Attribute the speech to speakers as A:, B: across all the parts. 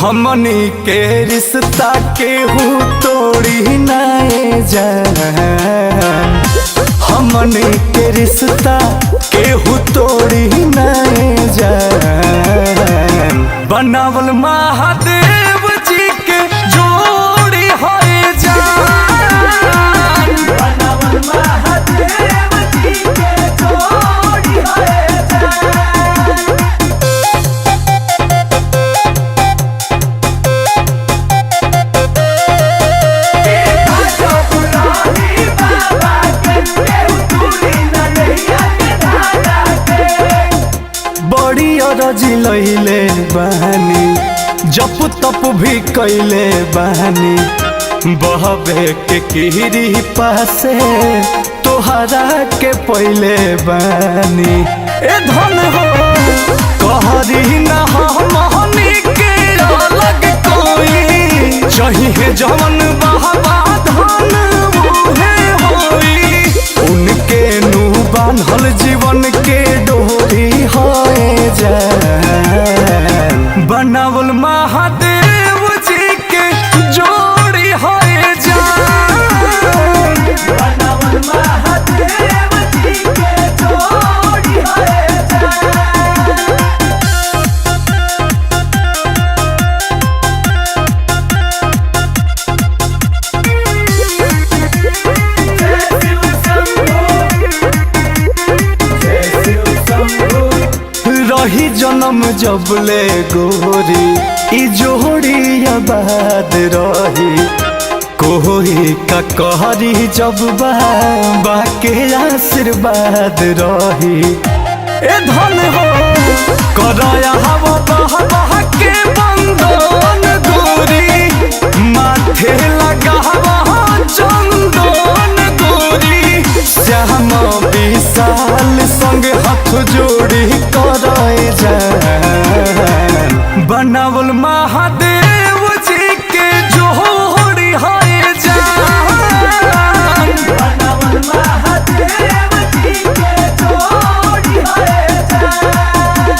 A: हमनी के रिश्ता केहू तोड़ी नाए जान। हमनी के रिश्ता केहू तोड़ी नाए जान। बनावल महादेव जी के जोड़ी होए जान। बनावल महादेव जी के जोड़ी होए जान। बड़ी अरजी लैले बहानी जप तप भी कैले बहानी। बहबे के किरी पासे तोहरा के पहले बानी। ए धन हो कहरी ना हमनी के अलग कोई चाहिए जवन बहबा धन मुहे होई। उनके नु बांधल जीवन के डोरी होए जान। बनावल महादेव जी के जोड़ी होए जान। बनावल महादेव जी के जोड़ी होए जान। रही जन्म जबले गोरी ई जोड़ी आबाद रही। कोई का कहरी जब बाबा के आशीर्वाद रही। ए धन हो करया हवा बह बह के बंदन गोरी। माथे लगावा चंदन गोरी। श्याम विशाल संग हाथ जोड़ी करे जान। बनावल महादेव जी के जोड़ी होए जान। बनावल महादेव जी के जोड़ी होए जान।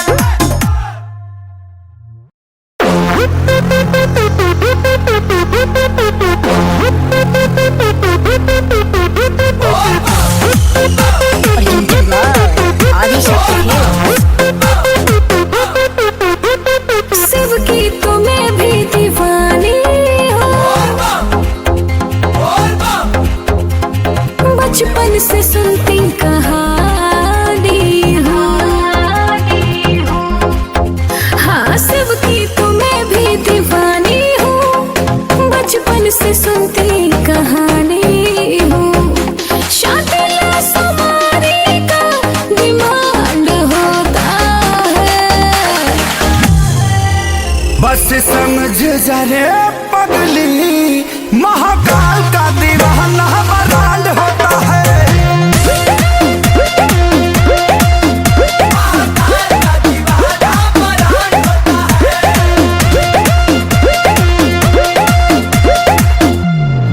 B: बचपन से सुनती कहानी हो। हाँ सबकी तुम्हें भी दीवानी हो। बचपन से सुनती कहानी हो। शादी सवारी का डिमांड होता है।
A: बस समझ जा रे पगली महाकाल का दीवाना बरांड होता है।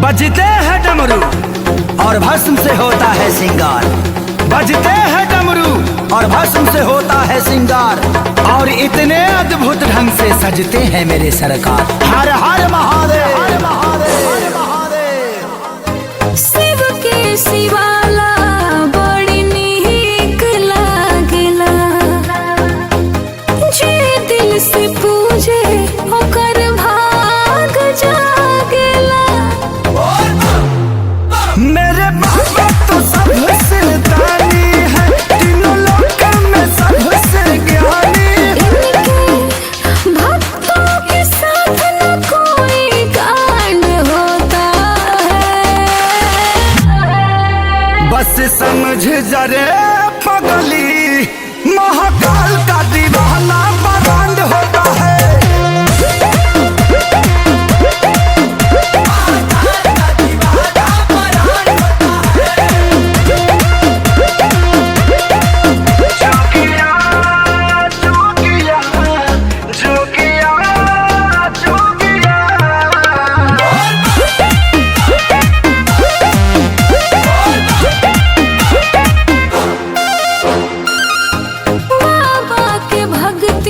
A: बजते हैं डमरू और भस्म से होता है सिंगार। बजते हैं डमरू और भस्म से होता है सिंगार। और इतने अद्भुत ढंग से सजते हैं मेरे सरकार। हर हर महादेव, हर महादेव, हर महादेव।
B: शिव के शिवाला बड़ी नीक लागेला। जे दिल से पूजे ओकर भाग जागेला।
A: मेरे बाबा तो सबसे दानी है। तीनों लोक में सबसे ज्ञानी।
B: इनके भक्तों के साथ न कोई कांड होता है।
A: बस समझ जा रे पगली महाकाल का दीवाना बरांड होता है।
B: बाबा के भक्ति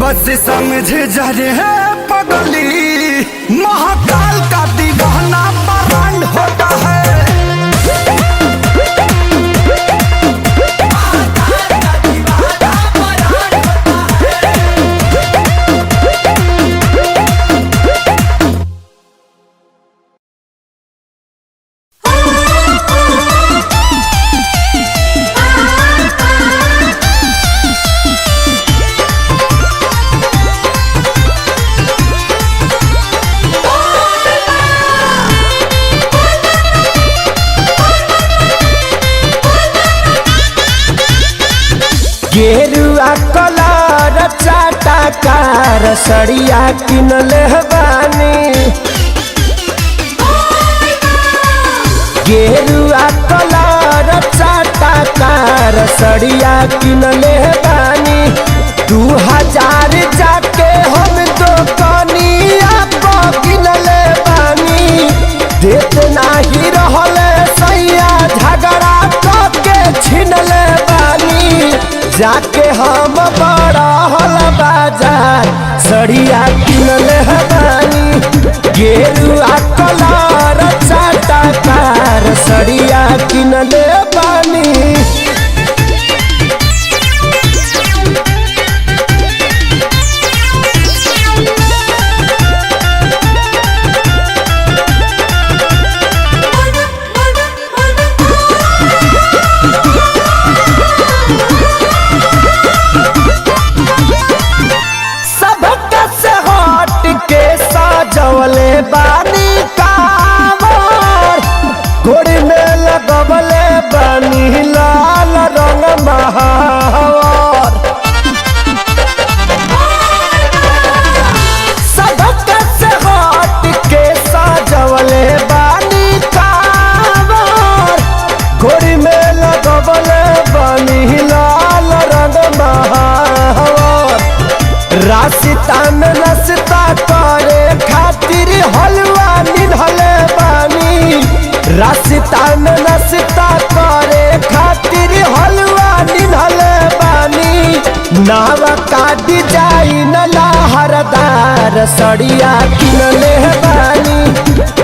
A: बस समझ जा रे पगली, महाकाल का दीवाना ब्रांड होता है।
C: गेरुआ कलर चाटाकार सड़िया किनले बानी, गेरुआ कलर चाटाकार सड़िया किनले बानी। 2000 जाके हम दुकानिया पर किनले बानी, देत नाही रहले सैया झगड़ा करके छिनले बानी। जाके हम बड़ा हल बाजार सड़िया किनले बानी, गेरुआ कलर चाटाकार सड़िया किनले बानी। जवले बानी कांवर घोड़ी में लगवले बानी लाल रंग महावर। सबक से हट के सजवले बानी कांवर घोड़ी में लगवले बानी लाल रंग महावर। रास्ता में नाश्ता करे खातिर हलवा निधले बानी, रास्ता में नाश्ता करे खातिर हलवा निधले बानी। नावा का डिजाइन लहरदार सड़िया किनले बानी,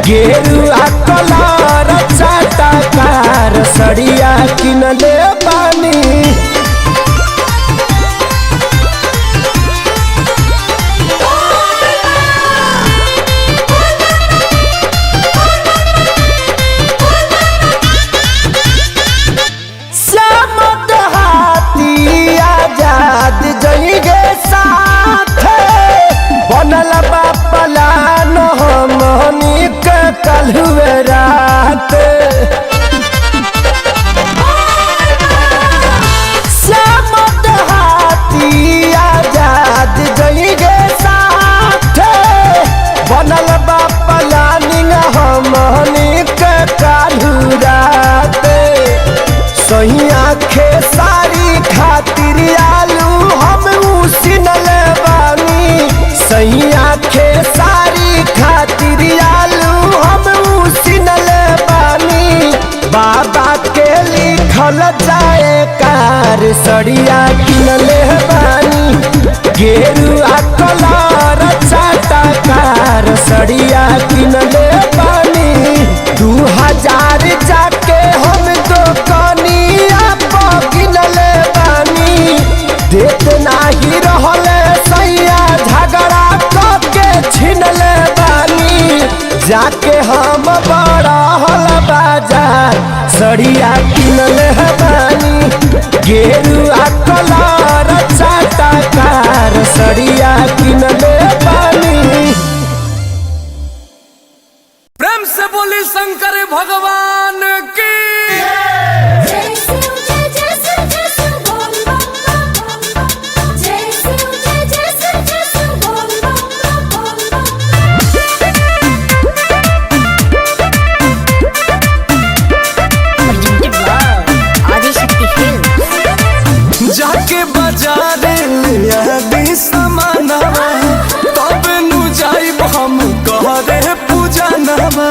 C: गेरुआ कलर चाटाकार सड़िया किनले बानी। बनल बापलान हमनी के कलहुए रात, श्यामत हाथी आजाद जइगे साथ। बनल बापलानिंग हमनी के कलहु रात, सहिया खेसारी खातिर आलू हम उसिनले बानी, सैया खेसारी खातिर आलू हम उसिनले बानी। बाबा के लिखल जाए कार सड़िया किनले बानी, गेरुआ कलर चाटाकार सड़िया किनले बानी। 2000 जाके हम दुकानिया पर किनले बानी, देत नाही रहले सैया झगड़ा करके छिनले बानी। जाके हम बड़ा हल बाजार सड़िया किनले बानी, गेरुआ कलर चाटाकार सड़िया किनले बानी।
D: प्रेम से बोली शंकर भगवान की।
A: जाके बाजार लिया दी समानवा, तब नु जाइब हम कहरे पूजा नवा।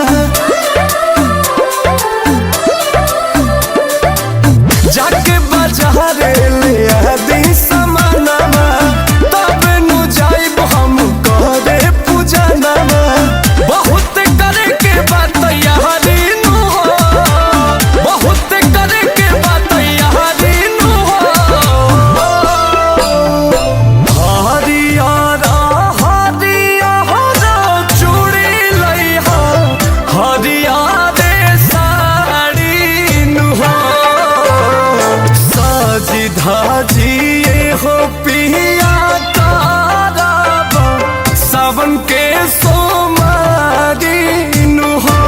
A: जाके बाजार लिया दी समानवा, तब नु
C: धाजिए हो पिया ताराब सावन के सोमारी नु हो।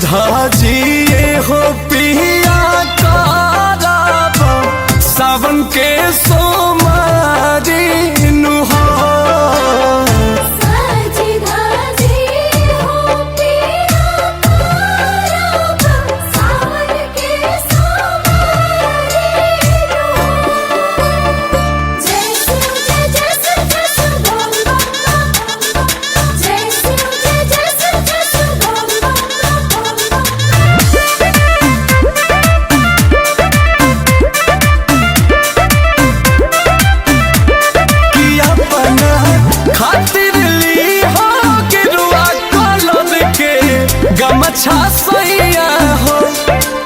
C: धाजिए हो पिया ताराब सावन के सोमारी नु हो। गमछा सैया हो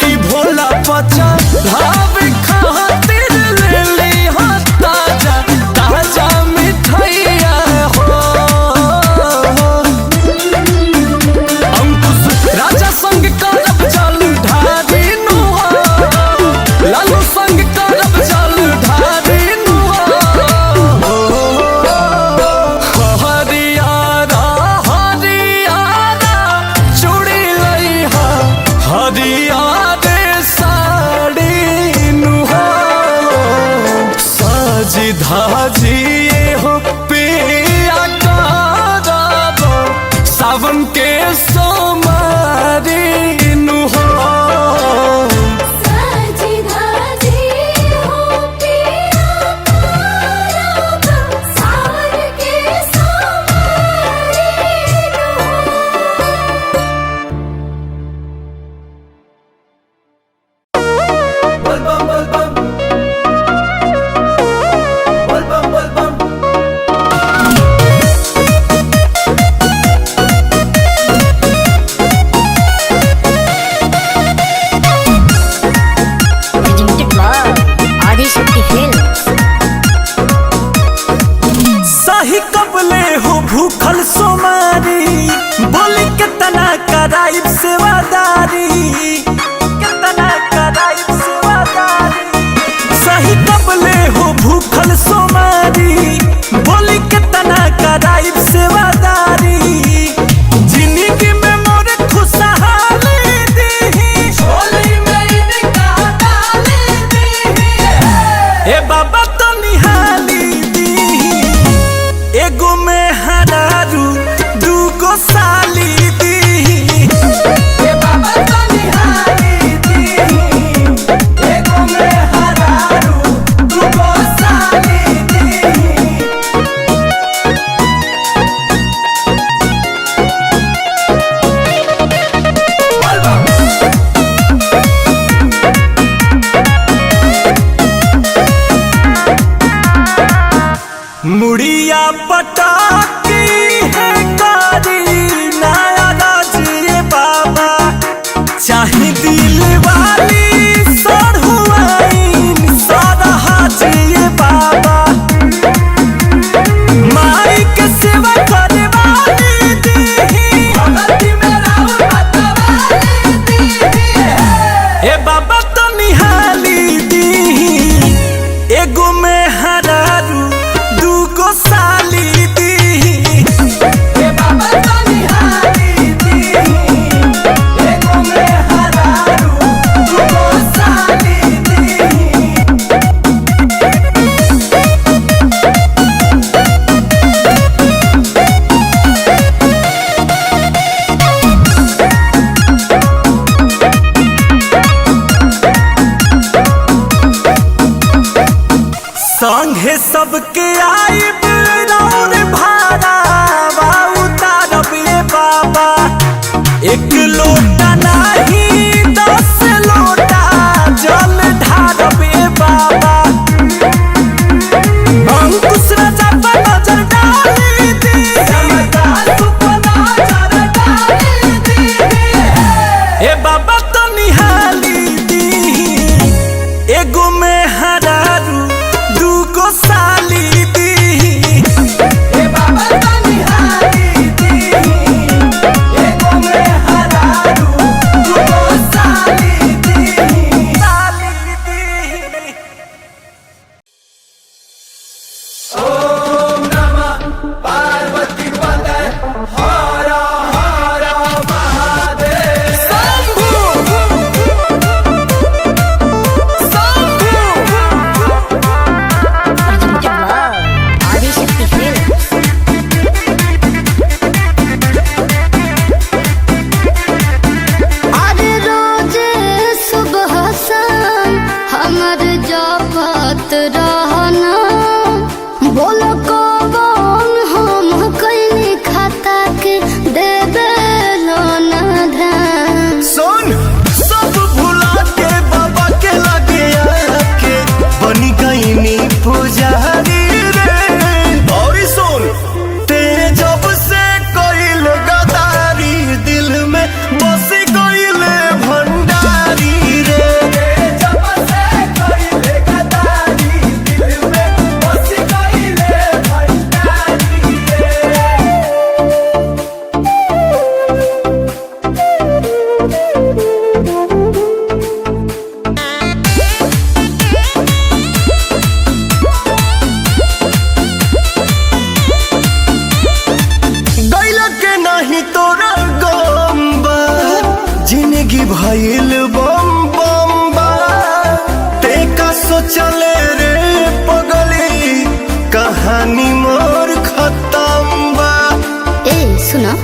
C: कि भोला पचा भाव खातिर ले ली हो ताजा ताजा मिठाइया हो। अंकुश राजा संग करब जल ढारी नु हो। लालू संग करब जल ढारी नु हो। हरियारा हरियारा चूड़ी हरिया रे साड़ी नु हो। साजी धाजिए हो पिया ताराब सावन के सोमारी नु हो। सही कबले हो भूखल सोमारी बोली कितना कराइब सेवादारी कितना कराइब सेवादारी। सही कबले हो भूखल सोमारी बोली कितना कराइब सेवादारी। जिंदगी में मोरे खुशहाली दी झोली में इनका डाली दी। ए बाबा तो निहाली एगो में हरारू दूगो साली दी। ए बाबा तो निहाली दी एगो में हरारू दूगो साली दी। मुड़िया पटाकी है कारी नया राजिए बाबा चाहे दिल वाली सड़हुआइन सारा हाजिए बाबा। माई के सेवा करे वाली दी ए बाबा तो निहाली दी एगो में हरारू सबके आइब और भाड़ा उतारब ये बाबा। एक लोटा नहीं 10 लोटा जल ढारब ये बाबा। अंकुश राजा पर नजर डाली दी, ए बाबा तो निहाली दी। एगो में हरारू दूगो साली दी, ए बाबा तो निहाली दी। एगो में हरारू दूगो साली दी, साली दी। ओम नमः पार्वती पतये हर हर महादेव।
B: अरे रोज सुबह शाम हमर जपत रहना, बोलो कौन हम कइनी खाता के देबे ना ध्यान।
C: सुन सब भुला के बाबा के लगे आके बनी गईनी पुजारी रे। और सुन ते जब से कोइल गदारी दिल में बसी कोइल भंडारी रे। जब से कोइल गदारी दिल में बसी कोइल भंडारी रे। गैला के नहीं तोरा गम्बा, जिंदगी भइल बम बम्बा। ते का सोचले रे पगली, कहानी मोर खत्म बा।
B: ए सुना,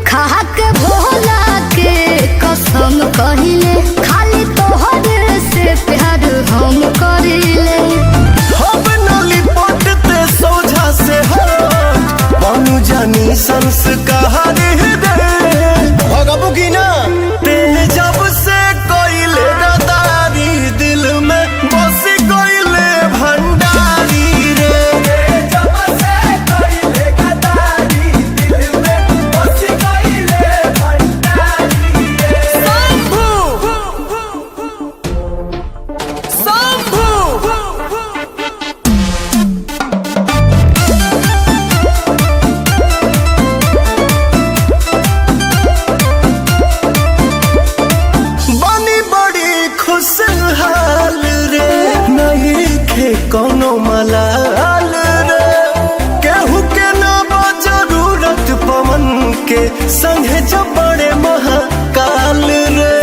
B: खा के भोला के कसम कहिले, खाली तोहरे से प्यार हम करिले।
C: हम नली पटते सोझा से हो बनू जानी संस्कार दे। भगबू की ना ते जब से कोइले गदारी दिल में बसी कोइले भंडारी रे। जब से कोइले गदारी दिल में बसी कोइले भंडारी रे। शंभू शंभू बनी बड़ी खुशहाल रे, नहीं खे कोनो मलाल रे। केहू के ना बा जरूरत पवन के संगे जब बड़े महाकाल रे।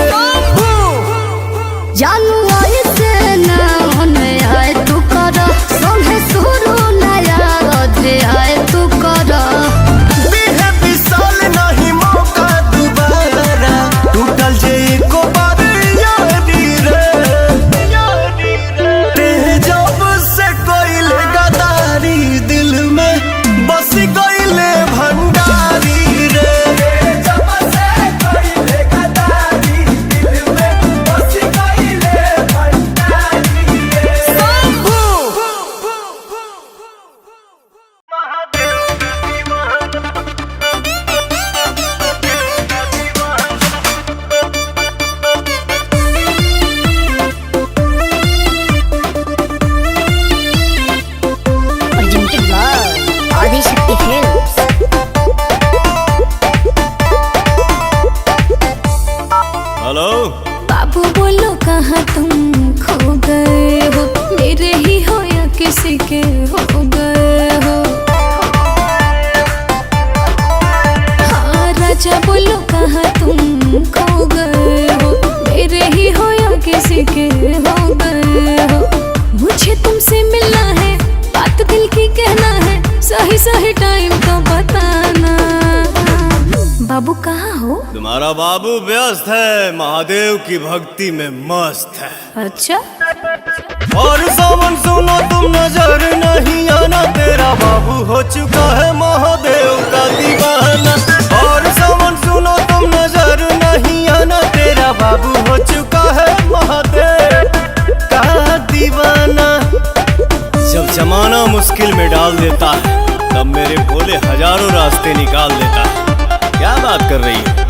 B: जानू आई से ना होने आए तू कर, सोहे सुरू नया अधे आए तू कर।
C: बिहे विशाल नहीं मौका दोबारा, टूटल जे एको बार यारी रे। ते जब से कोइले गदारी दिल में बसी कोइले भंडारी रे। जब से कोइले गदारी दिल में बसी कोइले भंडारी रे। शंभू
B: आदिशक्ति फिल्म्स।
C: हेलो
B: बाबू बोलो कहाँ तुम खो गए हो, मेरे ही हो या किसी के हो गए हो। हाँ राजा बोलो कहाँ तुम खो गए हो, मेरे ही हो या किसी के हो गए हो। मुझे तुमसे मिलना है, बात दिल की कहना है, सही सही टाइम तो बताना। बाबू कहाँ हो?
C: तुम्हारा बाबू व्यस्त है, महादेव की भक्ति में मस्त है।
B: अच्छा
C: और सावन सुनो तुम नजर नहीं आना, तेरा बाबू हो चुका है महादेव का दीवाना। और सावन सुनो तुम नजर नहीं आना, तेरा बाबू हो चुका है महादेव का दीवाना। जब जमाना मुश्किल में डाल देता है, तब मेरे भोले हजारों रास्ते निकाल देता है। क्या बात कर रही है?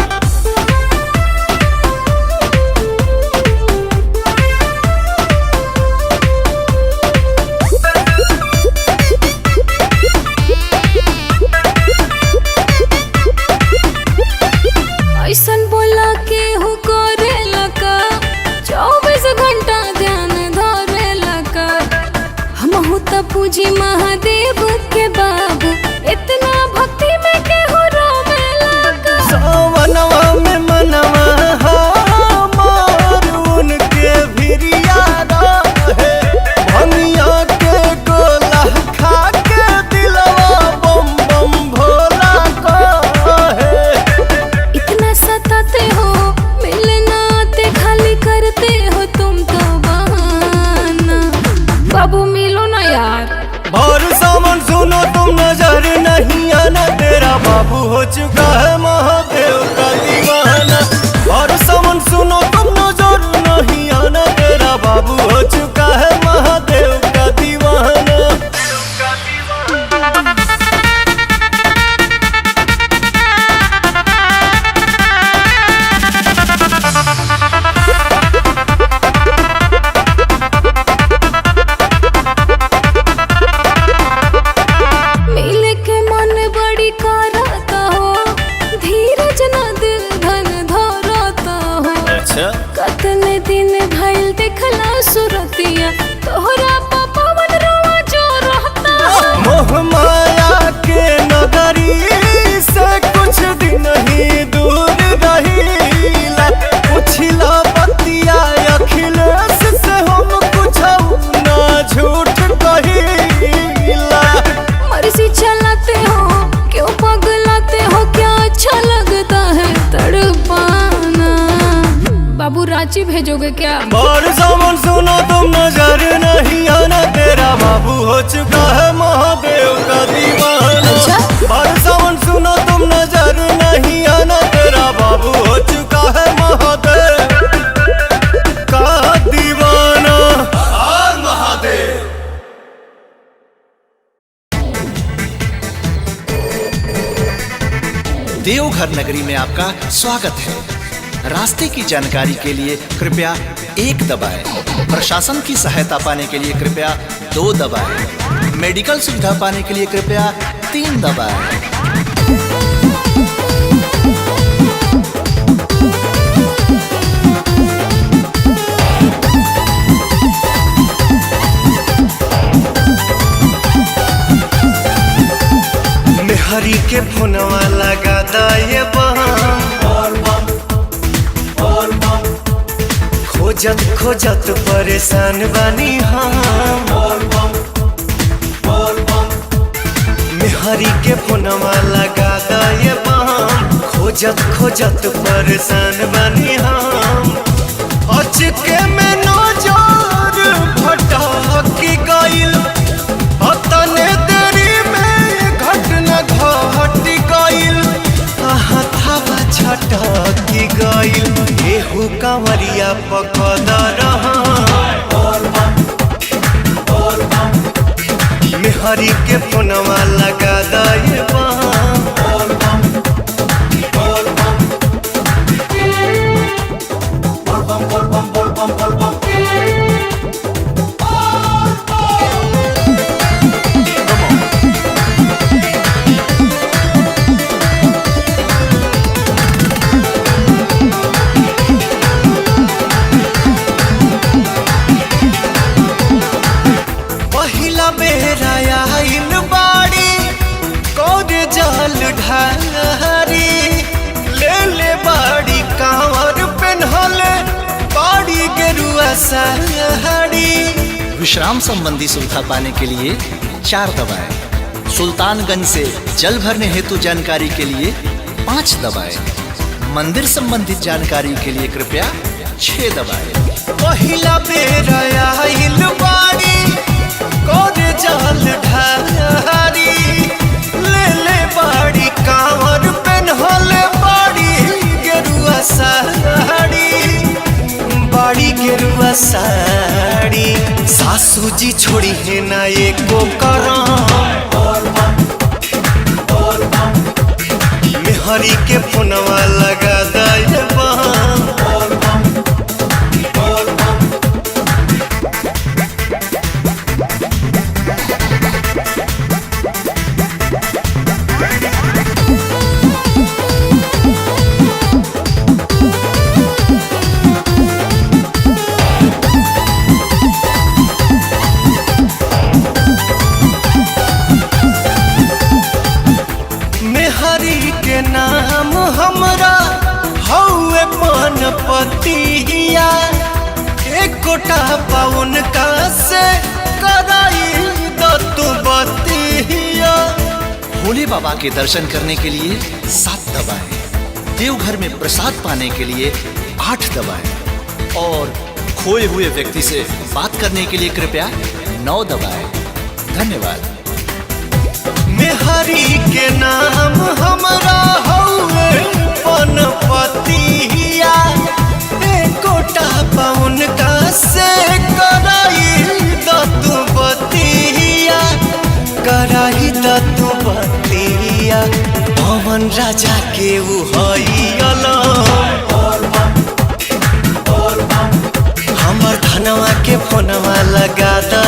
B: ऐसन बोला के हूँ करे लका, 24 घंटा ध्यान धरे लका। हम हूँ तो पूजी महादेव के बाबू, इतना भक्ति में के हो रोवे लका।
C: सावनवा में मनवा हमार उनके भिरिया रहे, भंगिया के गोला खा के दिलवा बम बम भोला कहे।
B: इतना सताते हो, मिलना आते खाली करते हो तुम तो बहाना। बाबू मिलो ना यार।
C: और सावन सुनो तुम नजर नहीं आना, तेरा बाबू हो चुका है महादेव का दीवाना। और सावन सुनो तुम नजर नहीं आना, तेरा बाबू हो चुका है महादेव का दीवाना।
B: मिले के मन बड़ी करता हो, धीरज न दिल धन धरता हो।
C: अच्छा,
B: कतने दिन भइल देखला सुरतिया, तोहरा पवन रोवा जो रहता हो।
C: मोह माया के नगरी से कुछ दिन ही दूर रहीला। पुछला बतिया अखिलेश से हम कुछ ना झूठ कहीला।
B: मर्जी चलाते हो, क्यों पगलाते हो, क्या अच्छा लगता है तड़पाना। बाबू रांची भेजोगे क्या?
C: और सावन सुनो तुम नजर नहीं आना, तेरा बाबू हो चुका है महादेव का दीवाना।
B: अच्छा?
C: और सावन सुनो तुम नजर नहीं आना, तेरा बाबू हो चुका है महादेव का दीवाना। हर महादेव।
E: देवघर नगरी में आपका स्वागत है। रास्ते की जानकारी के लिए कृपया 1 दबाएं। प्रशासन की सहायता पाने के लिए कृपया 2 दबाएं। मेडिकल सुविधा पाने के लिए कृपया 3 दबाएं।
C: हरी के फोनवा लगा दाए खोजत खोजत परेशान बानी हम। मेहरी के फोनवा लगा दाए खोजत खोजत परेशान बानी हम। अचके में नजर भटक गइल, अतने देरी में घटना घट गइल। हथवा छटक गइल, एहू कंवरिया पकड़ रहा। मेहरी के फोनवा लगा दाए पहिला बेरा आइल बाड़ी कौन जल ढारी। ले ले बाड़ी कांवर पेन्हले बाड़ी गेरुआ साड़ी।
E: विश्राम संबंधी सुविधा पाने के लिए 4 दबाएं। सुल्तानगंज से जल भरने हेतु जानकारी के लिए 5 दबाएं। मंदिर संबंधित जानकारी के लिए कृपया 6 दबाएं।
C: पहिला बेर आइल बाड़ी करे जल ढारी ले ले बाड़ी कांवर पेन्हले बाड़ी गेरुआ साड़ी बाड़ी गेरुआ साड़ी सासू जी छोड़ी है ना एको मेहरी के फोनवा लगा दे मेहरी के नाम हमरा हौवे पनपतिया एक गोटा पाउन का से कराई दतु बतिया।
E: भोले बाबा के दर्शन करने के लिए 7 दबाएं, देवघर में प्रसाद पाने के लिए 8 दबाएं और खोए हुए व्यक्ति से बात करने के लिए कृपया 9 दबाएं। धन्यवाद।
C: मेहरी के नाम हमरा हौवे पनपतिया कोटा पाउन का से कराई दतु बतिया कराई दतु बतिया पवन राजा के उ हइला हमर धनवा के फोनवा लगा दे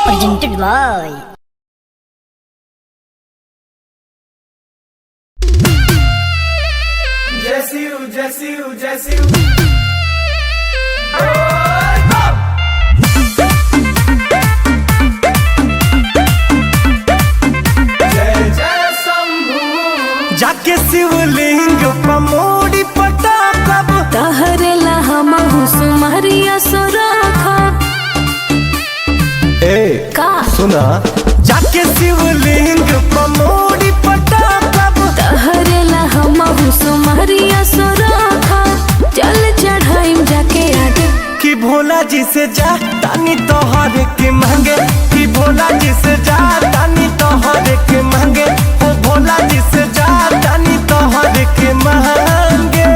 F: presented by
C: जाके शिवलिंग पमोड़ी पटा कब
B: तहरेला हमहु सुमरिया सोराखा का
C: सुना जाके शिवलिंग पमोड़ी पटा कब
B: तहरेला हमहु सुमरिया सोराखा चल चढ़ाइम जाके आगे
C: कि भोला जी से जा तानी तोहर के मांगे कि भोला जी से जा तानी तोहर के मांगे ओ भोला जी से जा तानी तोहर के मांगे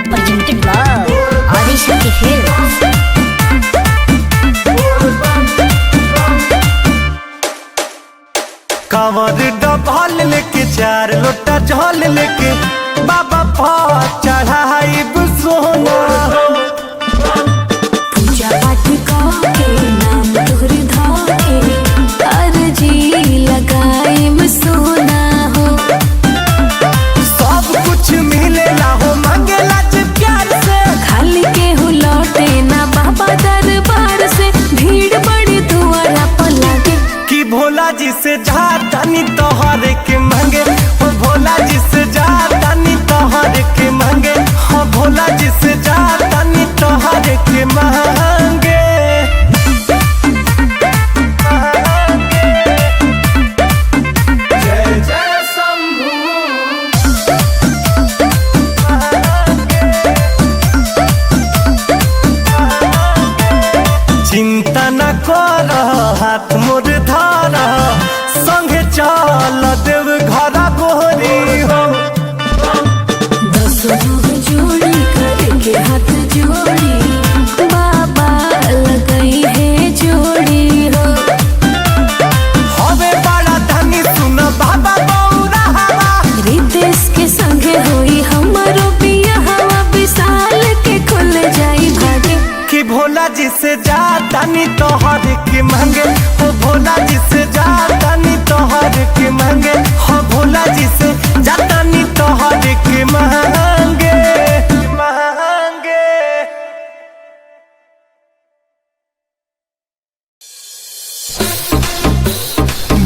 F: presented by Adishakti Films.
C: कांवर डबल लेके 4 लोटा जल लेके बाबा पर चढ़ाई सोना
B: पूजा पाठ के नाम तोहर धाके अर्जी लगाइम सोना हो
C: सब कुछ मिलेला हो मांगेला जे प्यार से
B: खाली के हो लौटे ना बाबा दरबार से भीड़ बड़ी दुआरा पर लागे
C: कि भोला जी से जा तानी तोहर के मांगे ओ भोला जी से जा तानी तोहर के मांगे ओ भोला जी से जा तानी तोहर के मांगे चिंता न कर हाथ मोर धार संगे चल देव घर गोरी हो
B: दसों जोड़ी करके हाथ जोड़ी बाबा लगाई है जोड़ी हो
C: हवे बड़ा धनी सुन बाबा बौरा हवा
B: रितेश के संगे होई हमारो बिया हवा विशाल के खुल जाई भागे
C: कि भोला जी से जा तानी तोहर के मांगे ओ भोला जी से जा तानी तोहर के मांगे हो भोला जी से जा तानी तोहर के मांगे मांगे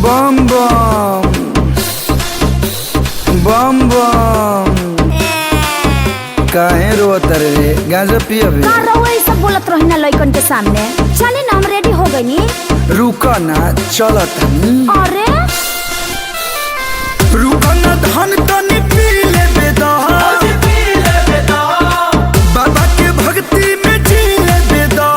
A: बम बम बम बम काहे काहे रोत रे? गांजा पिया बे?
F: का रहुआ सब बोलत रही ना लइकन के सामने। चले ना हम रेडी हो गई नी।
A: रुका ना चलत हनी।
F: अरे
A: रुका ना धन तनी पी ले बेदा। बाबा के भक्ति में जी ले बेदा।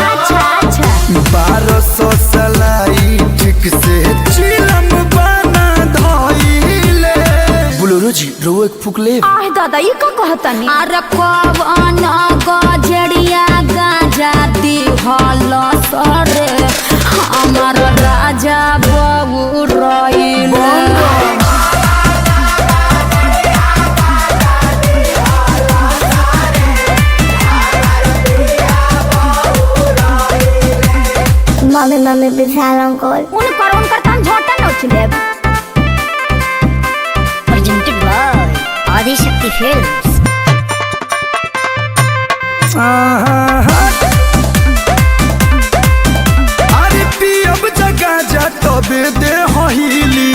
F: अच्छा अच्छा
A: 1200 सलाई ठीक से चिलम बना धइले। बोलो जी रो एक फूक ले।
F: आह दादा ये का कहतनी? अरे कवन गजड़िया गाजा दी हल सरे हमार राजा बाबू रइल।
G: मम्मी मम्मी विशाल अंकल
F: उनकर तन झोटा नोच लेब।
G: Presented by Adishakti films.
A: अरे पियब जगा जा तबे दे हिली।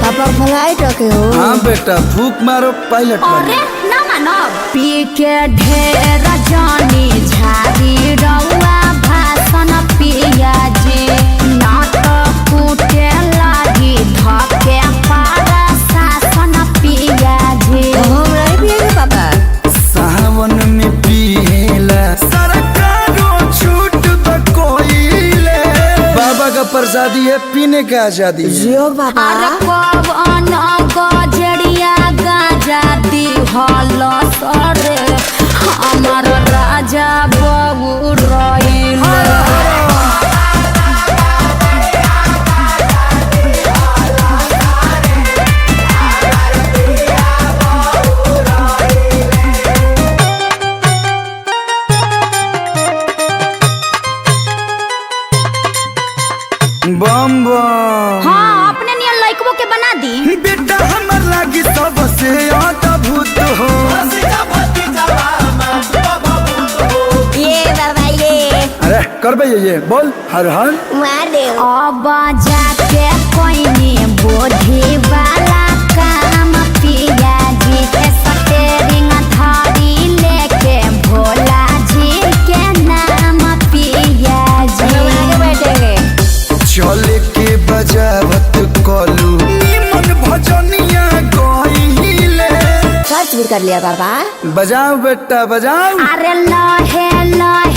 G: पापा फ्लाइट रखे हो।
A: हाँ बेटा फूक मारो पायलट
F: अरे
A: बनो।
F: ना मानब पी के ढेर जानी झाड़ी रउआ भाषण पिया जी ना तो कूटे लागी धके पारा शासन पिया जी।
G: हम रही पिएंगे पापा।
A: सावन में पिएला सरकारों छूट बकोइले। बाबा का प्रसादी है पीने का आजादी।
G: जियो पापा।
F: अरे कवन गजड़िया गाजा दी हल सरे हमार राजा बाबू रइल।
A: बम बम।
F: हाँ अपने नियन लइकबो के बना दी।
A: बेटा हमर लागी सबसे अद्भुत हो।
G: ये बाबा ये
A: अरे करबे ये बोल हर हर
G: महादेव।
F: अब जाके कोई बोधी वाला काम पिया जी के स्टेरिंग धारी लेके भोला जी के नाम पिया जी।
G: आगे बैठेंगे।
A: चले के बजावत कलू निमन भजनिया गइले।
G: सर्च भी कर लिया पापा।
A: बजाओ बेटा बजाओ।
F: अरे लहे लहे